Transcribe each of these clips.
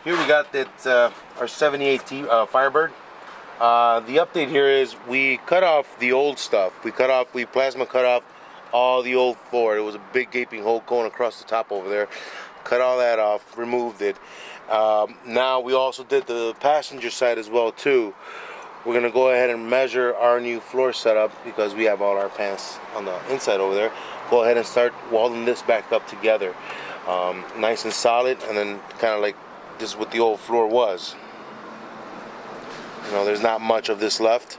Here we got that our 78T Firebird. The update here is we cut off the old stuff. We plasma cut off all the old floor. It was a big gaping hole going across the top over there. Cut all that off, removed it. Now we also did the passenger side as well too. We're gonna go ahead and measure our new floor setup because we have all our pants on the inside over there. Go ahead and start welding this back up together, nice and solid, and then kind of like this is what the old floor was. You know, there's not much of this left,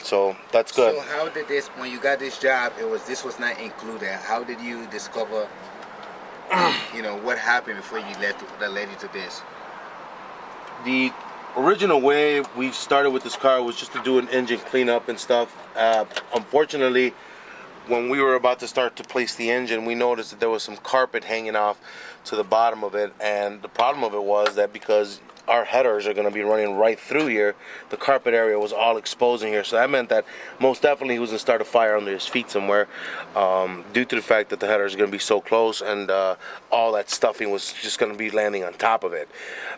so that's good. So how did this, when you got this job, this was not included? How did you discover, you know, what happened before you that led you to this? The original way we started with this car was just to do an engine cleanup and stuff. Unfortunately, when we were about to start to place the engine, we noticed that there was some carpet hanging off to the bottom of it, and the problem of it was that because our headers are going to be running right through here, the carpet area was all exposed in here, so that meant that most definitely he was going to start a fire under his feet somewhere, due to the fact that the headers are going to be so close, and all that stuffing was just going to be landing on top of it.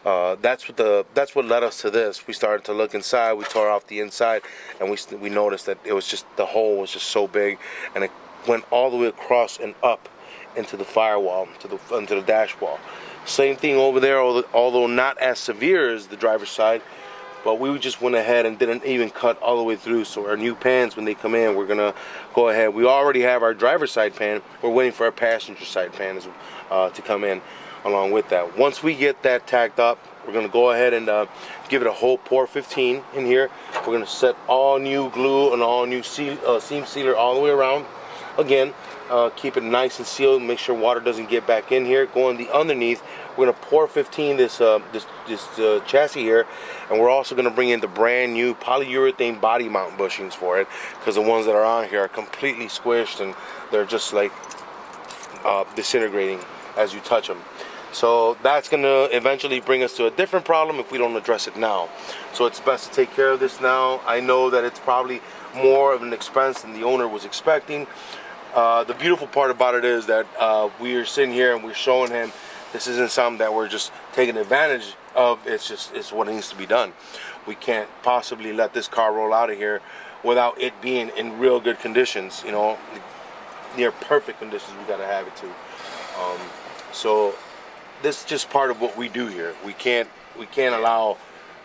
That's what led us to this. We started to look inside. We tore off the inside, and we noticed that it was just, the hole was just so big, and it went all the way across and up into the firewall, into the dash wall. Same thing over there, although not as severe as the driver's side, but we just went ahead and didn't even cut all the way through. So our new pans, when they come in, we're gonna go ahead. We already have our driver's side pan. We're waiting for our passenger side pan to come in along with that. Once we get that tacked up, we're gonna go ahead and give it a whole pour 15 in here. We're gonna set all new glue and all new seam sealer all the way around. Again, keep it nice and sealed. Make sure water doesn't get back in here. Going the underneath, we're gonna pour 15 this chassis here, and we're also gonna bring in the brand new polyurethane body mount bushings for it, because the ones that are on here are completely squished and they're just like disintegrating as you touch them. So that's gonna eventually bring us to a different problem if we don't address it now. So it's best to take care of this now. I know that it's probably more of an expense than the owner was expecting. The beautiful part about it is that we are sitting here and we're showing him this isn't something that we're just taking advantage of. It's what needs to be done. We can't possibly let this car roll out of here without it being in real good conditions. You know, near perfect conditions. We got to have it too. So this is just part of what we do here. We can't allow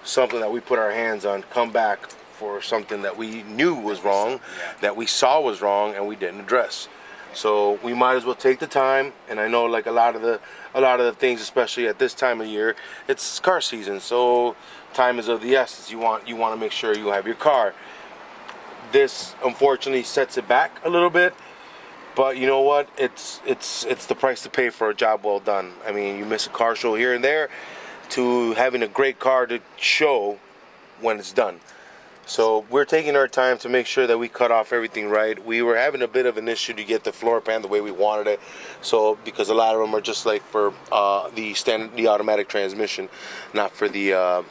something that we put our hands on come back for something that we knew was wrong, that we saw was wrong, and we didn't address. So we might as well take the time. And I know, like a lot of the things, especially at this time of year, it's car season, so time is of the essence. You want to make sure you have your car. This unfortunately sets it back a little bit, but you know what? It's the price to pay for a job well done. I mean, you miss a car show here and there, to having a great car to show when it's done. So we're taking our time to make sure that we cut off everything right. We were having a bit of an issue to get the floor pan the way we wanted it. So because a lot of them are just like for the automatic transmission, not for the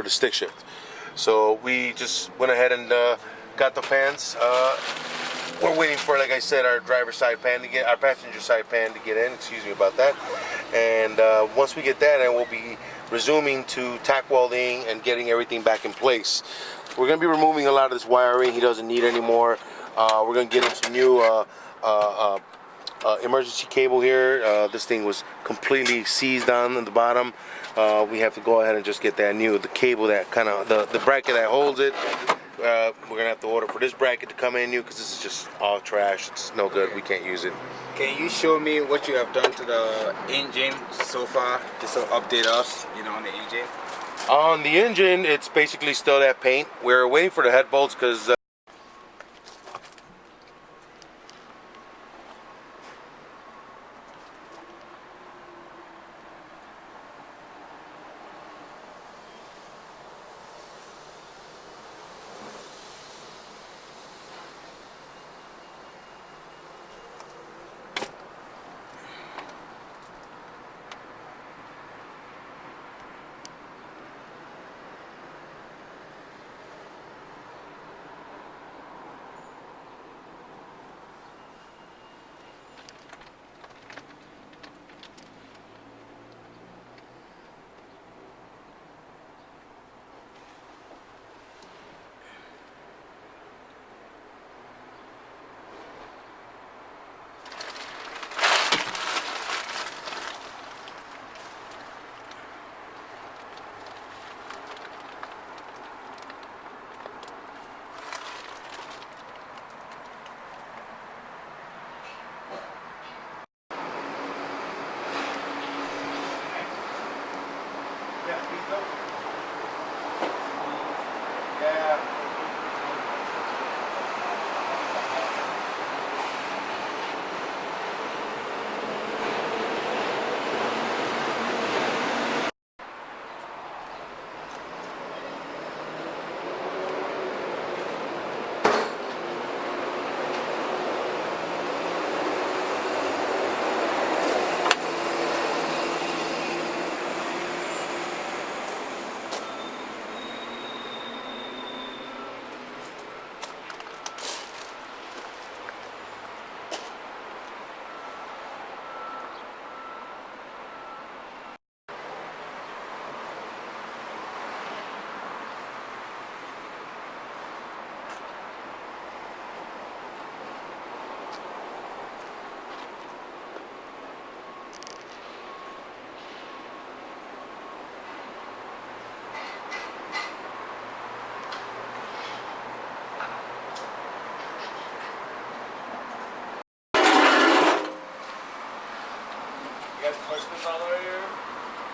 stick shift. So we just went ahead and got the pans. We're waiting for, like I said, our driver's side pan to get, our passenger side pan to get in. Excuse me about that. And once we get that in, we'll be resuming to tack welding and getting everything back in place. We're going to be removing a lot of this wiring he doesn't need anymore. We're going to get him some new emergency cable here. This thing was completely seized on in the bottom. We have to go ahead and just get that new, the cable that kind of, the bracket that holds it. We're going to have to order for this bracket to come in new, because this is just all trash. It's no good. We can't use it. Can you show me what you have done to the engine so far, just to update us, you know, on the engine? On the engine, it's basically still that paint. We're waiting for the head bolts because Yeah.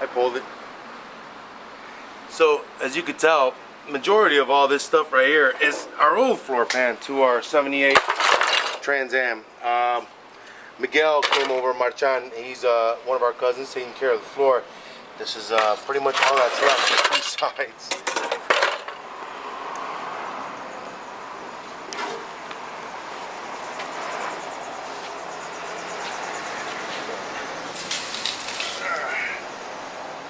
I pulled it. So as you can tell, majority of all this stuff right here is our old floor pan to our 78 Trans Am. Miguel came over, Marchan, he's one of our cousins taking care of the floor. This is pretty much all that's left on two sides.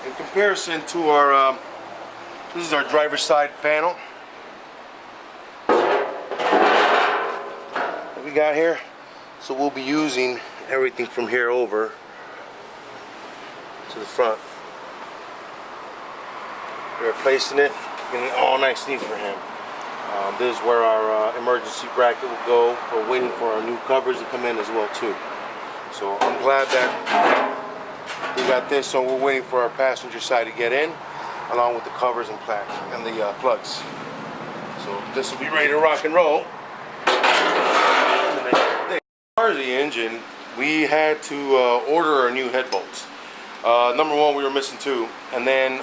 In comparison to our, this is our driver's side panel that we got here. So we'll be using everything from here over to the front. We're replacing it, getting it all nice and neat for him. This is where our emergency bracket will go. We're waiting for our new covers to come in as well too. So I'm glad that we got this, so we're waiting for our passenger side to get in, along with the covers and the plugs. So this will be ready to rock and roll. As far as the engine, we had to order our new head bolts. Number one, we were missing two, and then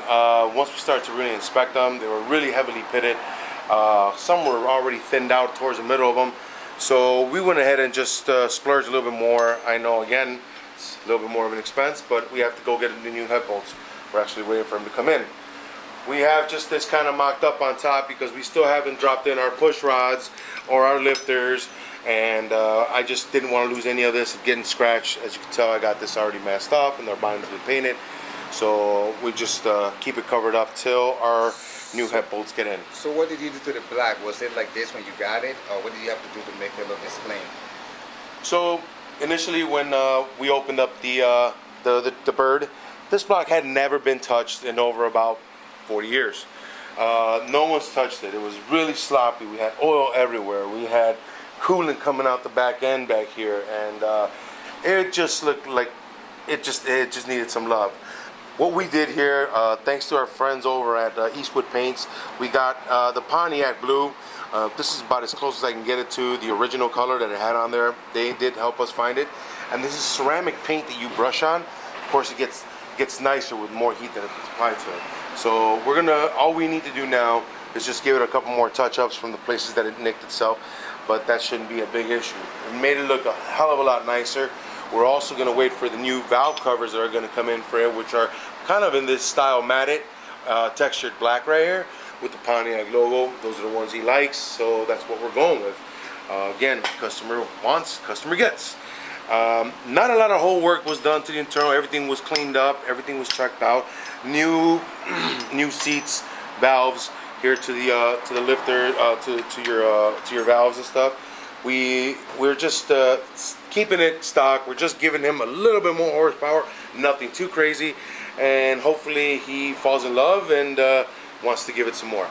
once we started to really inspect them, they were really heavily pitted. Some were already thinned out towards the middle of them, so we went ahead and just splurged a little bit more. I know, again, it's a little bit more of an expense, but we have to go get the new head bolts. We're actually waiting for them to come in. We have just this kind of mocked up on top because we still haven't dropped in our push rods or our lifters, and I just didn't want to lose any of this getting scratched. As you can tell, I got this already masked off and our bindings been painted, so we just keep it covered up till our new head bolts get in. So what did you do to the black? Was it like this when you got it, or what did you have to do to make it look this clean? So initially, when we opened up the bird, this block had never been touched in over about 40 years. No one's touched it. It was really sloppy. We had oil everywhere. We had coolant coming out the back end back here, and it just looked like it just needed some love. What we did here, thanks to our friends over at Eastwood Paints, we got the Pontiac Blue. This is about as close as I can get it to the original color that it had on there. They did help us find it. And this is ceramic paint that you brush on. Of course, it gets nicer with more heat that it's applied to it. So we're gonna, all we need to do now is just give it a couple more touch-ups from the places that it nicked itself, but that shouldn't be a big issue. It made it look a hell of a lot nicer. We're also gonna wait for the new valve covers that are gonna come in for it, which are kind of in this style matted, textured black right here with the Pontiac logo. Those are the ones he likes, so that's what we're going with. Again, customer wants, customer gets. Not a lot of whole work was done to the internal. Everything was cleaned up, everything was checked out. New seats, valves here to the lifter, to your valves and stuff. We're just keeping it stock. We're just giving him a little bit more horsepower, nothing too crazy, and hopefully he falls in love and wants to give it some more.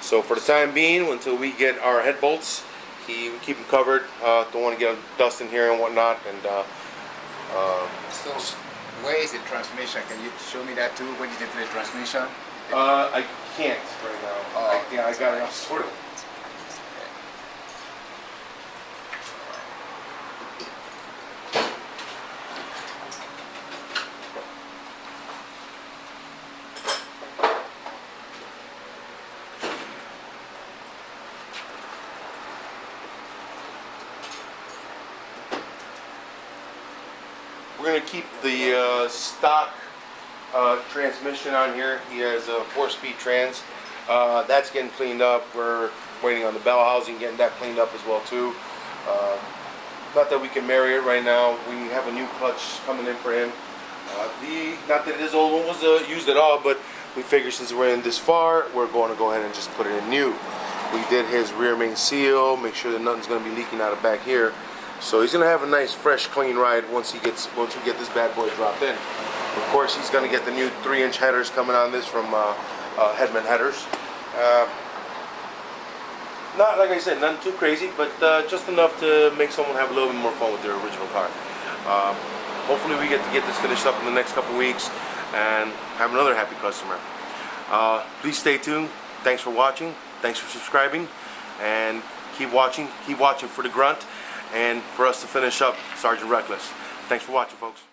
So for the time being, until we get our head bolts, we keep them covered. Don't want to get dust in here and whatnot. And So where is the transmission? Can you show me that too? When you did the transmission? I can't right now. Oh, I got it all sorted. gonna keep the stock transmission on here. He has a 4-speed trans. That's getting cleaned up. We're waiting on the bell housing, getting that cleaned up as well too. Not that we can marry it right now. We have a new clutch coming in for him. Not that his old one was used at all, but we figured since we're in this far, we're going to go ahead and just put it in new. We did his rear main seal, make sure that nothing's going to be leaking out of back here. So he's going to have a nice, fresh, clean ride once we get this bad boy dropped in. Of course, he's going to get the new 3-inch headers coming on this from Hedman Headers. Not, like I said, nothing too crazy, but just enough to make someone have a little bit more fun with their original car. Hopefully we get to get this finished up in the next couple weeks and have another happy customer. Please stay tuned. Thanks for watching. Thanks for subscribing. And keep watching for the grunt and for us to finish up Sergeant Reckless. Thanks for watching, folks.